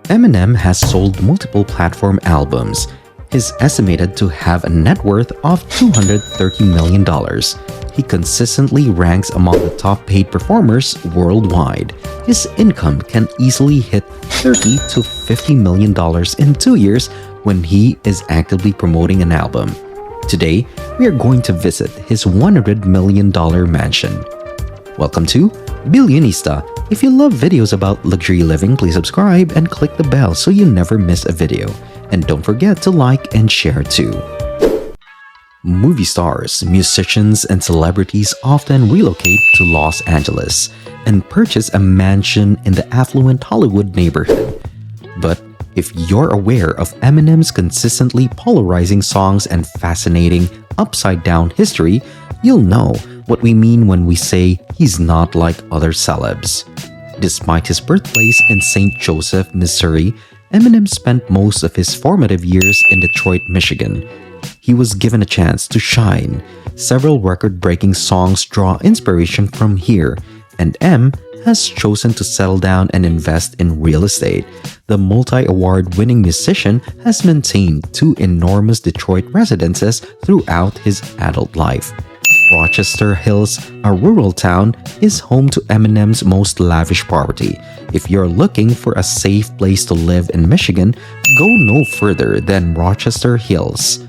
Eminem has sold multiple platform albums. He's estimated to have a net worth of $230 million. He consistently ranks among the top paid performers worldwide. His income can easily hit $30 to $50 million in 2 years when he is actively promoting an album. Today, we are going to visit his $100 million mansion. Welcome to Billionista. If you love videos about luxury living, please subscribe and click the bell so you never miss a video. And don't forget to like and share too. Movie stars, musicians, and celebrities often relocate to Los Angeles and purchase a mansion in the affluent Hollywood neighborhood. But if you're aware of Eminem's consistently polarizing songs and fascinating upside-down history, you'll know what we mean when we say he's not like other celebs. Despite his birthplace in St. Joseph, Missouri, Eminem spent most of his formative years in Detroit, Michigan. He was given a chance to shine. Several record-breaking songs draw inspiration from here, and M has chosen to settle down and invest in real estate. The multi-award-winning musician has maintained 2 enormous Detroit residences throughout his adult life. Rochester Hills, a rural town, is home to Eminem's most lavish property. If you're looking for a safe place to live in Michigan, go no further than Rochester Hills.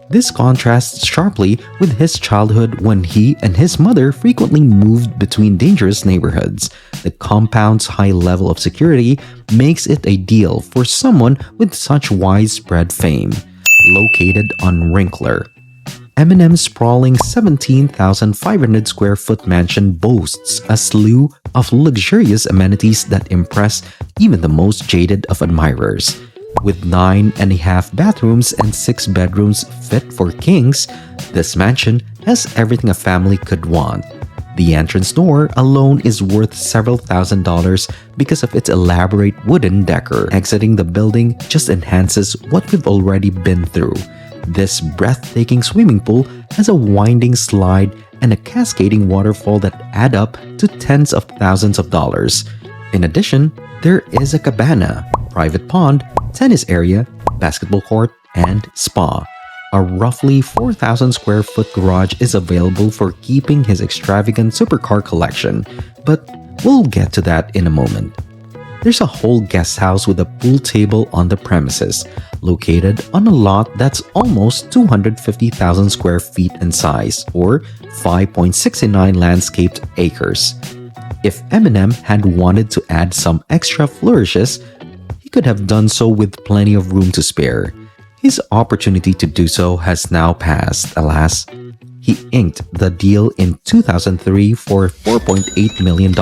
This contrasts sharply with his childhood when he and his mother frequently moved between dangerous neighborhoods. The compound's high level of security makes it ideal for someone with such widespread fame. Located on Wrinkler, Eminem's sprawling 17,500 square foot mansion boasts a slew of luxurious amenities that impress even the most jaded of admirers. With 9.5 bathrooms and 6 bedrooms fit for kings, this mansion has everything a family could want. The entrance door alone is worth several $1,000s because of its elaborate wooden decor. Exiting the building just enhances what we've already been through. This breathtaking swimming pool has a winding slide and a cascading waterfall that add up to tens of thousands of dollars. In addition, there is a cabana, private pond, tennis area, basketball court, and spa. A roughly 4,000 square foot garage is available for keeping his extravagant supercar collection, but we'll get to that in a moment. There's a whole guest house with a pool table on the premises, located on a lot that's almost 250,000 square feet in size, or 5.69 landscaped acres. If Eminem had wanted to add some extra flourishes, he could have done so with plenty of room to spare. His opportunity to do so has now passed, alas. He inked the deal in 2003 for $4.8 million,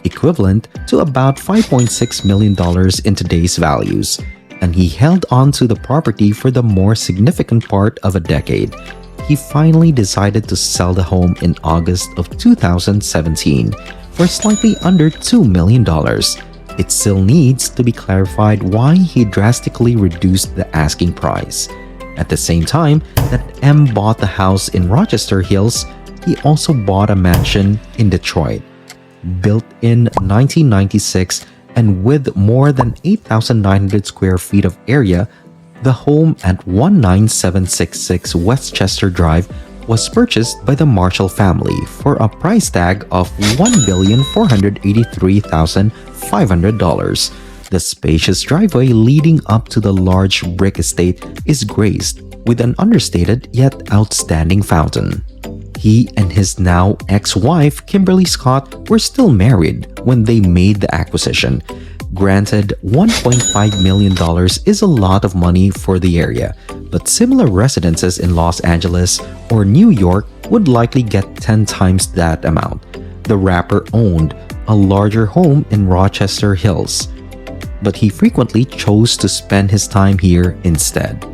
equivalent to about $5.6 million in today's values, and he held on to the property for the more significant part of a decade. He finally decided to sell the home in August of 2017 for slightly under $2 million. It still needs to be clarified why he drastically reduced the asking price. At the same time that M bought the house in Rochester Hills, he also bought a mansion in Detroit. Built in 1996 and with more than 8,900 square feet of area, the home at 19766 Westchester Drive was purchased by the Marshall family for a price tag of $1,483,500. The spacious driveway leading up to the large brick estate is graced with an understated yet outstanding fountain. He and his now ex-wife Kimberly Scott were still married when they made the acquisition. Granted, $1.5 million is a lot of money for the area, but similar residences in Los Angeles or New York would likely get 10 times that amount. The rapper owned a larger home in Rochester Hills, but he frequently chose to spend his time here instead.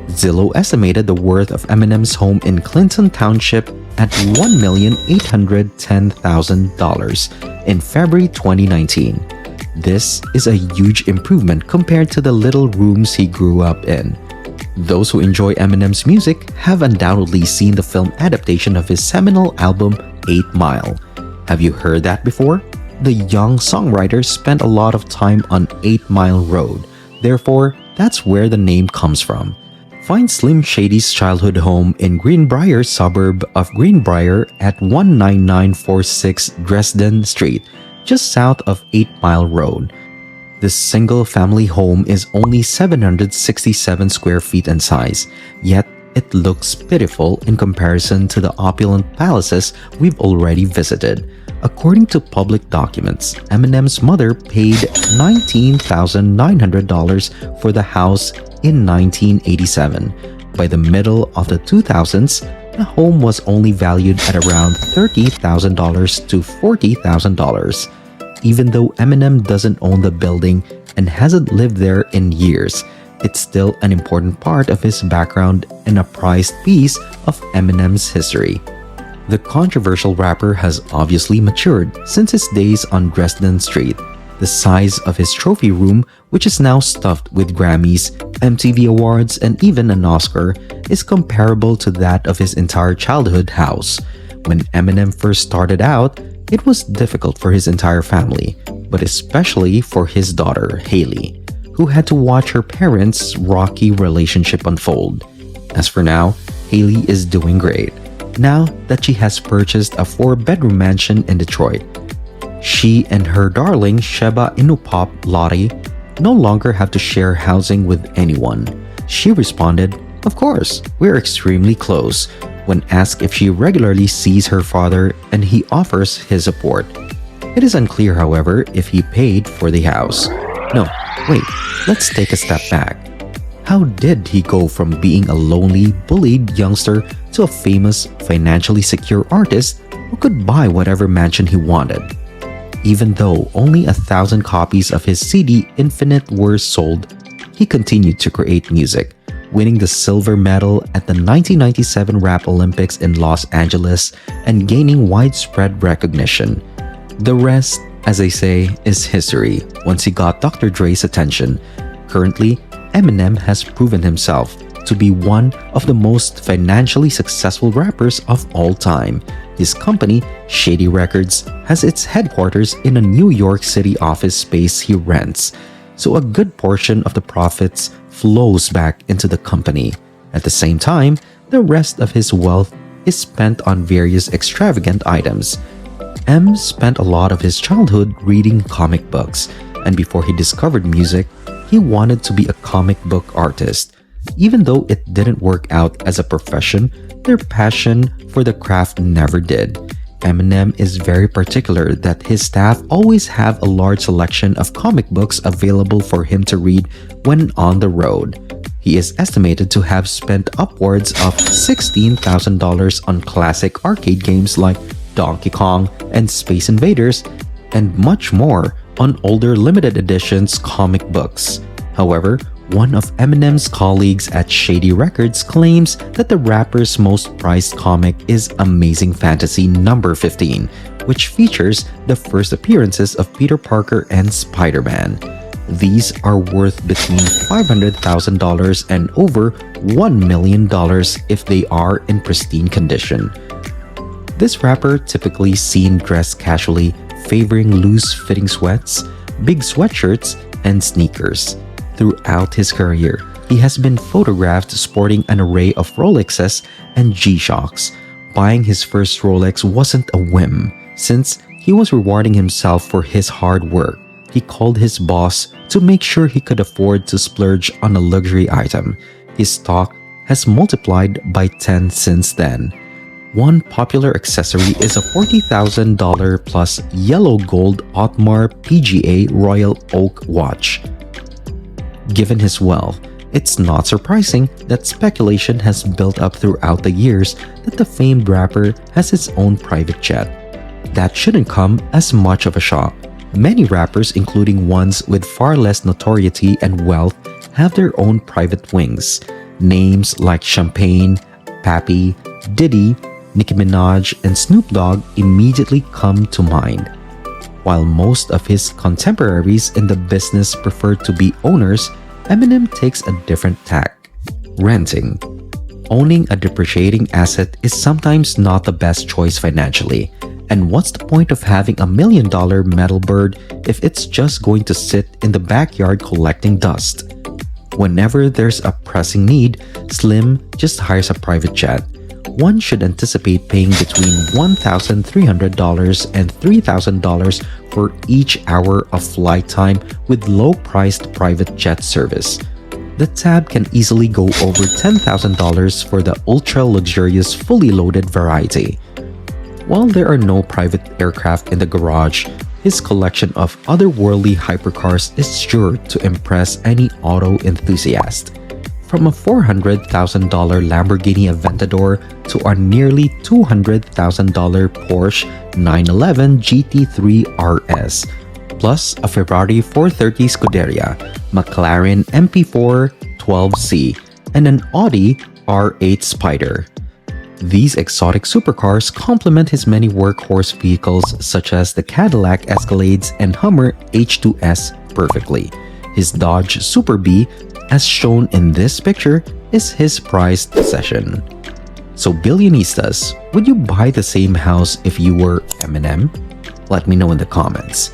Zillow estimated the worth of Eminem's home in Clinton Township at $1,810,000 in February 2019. This is a huge improvement compared to the little rooms he grew up in. Those who enjoy Eminem's music have undoubtedly seen the film adaptation of his seminal album 8 Mile. Have you heard that before? The young songwriter spent a lot of time on 8 Mile Road, therefore, that's where the name comes from. Find Slim Shady's childhood home in Greenbrier suburb of Greenbrier at 19946 Dresden Street, just south of 8 Mile Road. This single-family home is only 767 square feet in size, yet it looks pitiful in comparison to the opulent palaces we've already visited. According to public documents, Eminem's mother paid $19,900 for the house in 1987. By the middle of the 2000s, the home was only valued at around $30,000 to $40,000. Even though Eminem doesn't own the building and hasn't lived there in years, it's still an important part of his background and a prized piece of Eminem's history. The controversial rapper has obviously matured since his days on Dresden Street. The size of his trophy room, which is now stuffed with Grammys, MTV Awards, and even an Oscar, is comparable to that of his entire childhood house. When Eminem first started out, it was difficult for his entire family, but especially for his daughter, Haley, who had to watch her parents' rocky relationship unfold. As for now, Haley is doing great, now that she has purchased a 4-bedroom mansion in Detroit. She and her darling Sheba Inupop Lottie no longer have to share housing with anyone. She responded, "Of course, we're extremely close," when asked if she regularly sees her father, and he offers his support. It is unclear, however, if he paid for the house. No, wait, let's take a step back. How did he go from being a lonely, bullied youngster to a famous, financially secure artist who could buy whatever mansion he wanted? Even though only 1,000 copies of his CD Infinite were sold, he continued to create music, winning the silver medal at the 1997 Rap Olympics in Los Angeles and gaining widespread recognition. The rest, as they say, is history once he got Dr. Dre's attention. Currently, Eminem has proven himself to be one of the most financially successful rappers of all time. His company, Shady Records, has its headquarters in a New York City office space he rents, so a good portion of the profits flows back into the company. At the same time, the rest of his wealth is spent on various extravagant items. M spent a lot of his childhood reading comic books, and before he discovered music, he wanted to be a comic book artist. Even though it didn't work out as a profession, their passion for the craft never did. Eminem is very particular that his staff always have a large selection of comic books available for him to read when on the road. He is estimated to have spent upwards of $16,000 on classic arcade games like Donkey Kong and Space Invaders, and much more on older limited editions comic books. However, one of Eminem's colleagues at Shady Records claims that the rapper's most prized comic is Amazing Fantasy number 15, which features the first appearances of Peter Parker and Spider-Man. These are worth between $500,000 and over $1 million if they are in pristine condition. This rapper typically seen dressed casually, favoring loose-fitting sweats, big sweatshirts, and sneakers. Throughout his career, he has been photographed sporting an array of Rolexes and G-Shocks. Buying his first Rolex wasn't a whim, since he was rewarding himself for his hard work. He called his boss to make sure he could afford to splurge on a luxury item. His stock has multiplied by 10 since then. One popular accessory is a $40,000 plus yellow gold Audemars PGA Royal Oak watch. Given his wealth, it's not surprising that speculation has built up throughout the years that the famed rapper has his own private jet. That shouldn't come as much of a shock. Many rappers, including ones with far less notoriety and wealth, have their own private wings. Names like Champagne, Pappy, Diddy, Nicki Minaj, and Snoop Dogg immediately come to mind. While most of his contemporaries in the business prefer to be owners, Eminem takes a different tack: renting. Owning a depreciating asset is sometimes not the best choice financially. And what's the point of having a $1 million metal bird if it's just going to sit in the backyard collecting dust? Whenever there's a pressing need, Slim just hires a private jet. One should anticipate paying between $1,300 and $3,000 for each hour of flight time with low-priced private jet service. The tab can easily go over $10,000 for the ultra-luxurious fully loaded variety. While there are no private aircraft in the garage, his collection of otherworldly hypercars is sure to impress any auto enthusiast. From a $400,000 Lamborghini Aventador to a nearly $200,000 Porsche 911 GT3 RS, plus a Ferrari 430 Scuderia, McLaren MP4 12C, and an Audi R8 Spider. These exotic supercars complement his many workhorse vehicles such as the Cadillac Escalades and Hummer H2S perfectly. His Dodge Super Bee, as shown in this picture, is his prized possession. So Billionistas, would you buy the same house if you were Eminem? Let me know in the comments.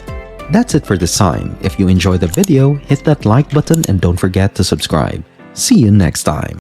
That's it for this time. If you enjoyed the video, hit that like button and don't forget to subscribe. See you next time.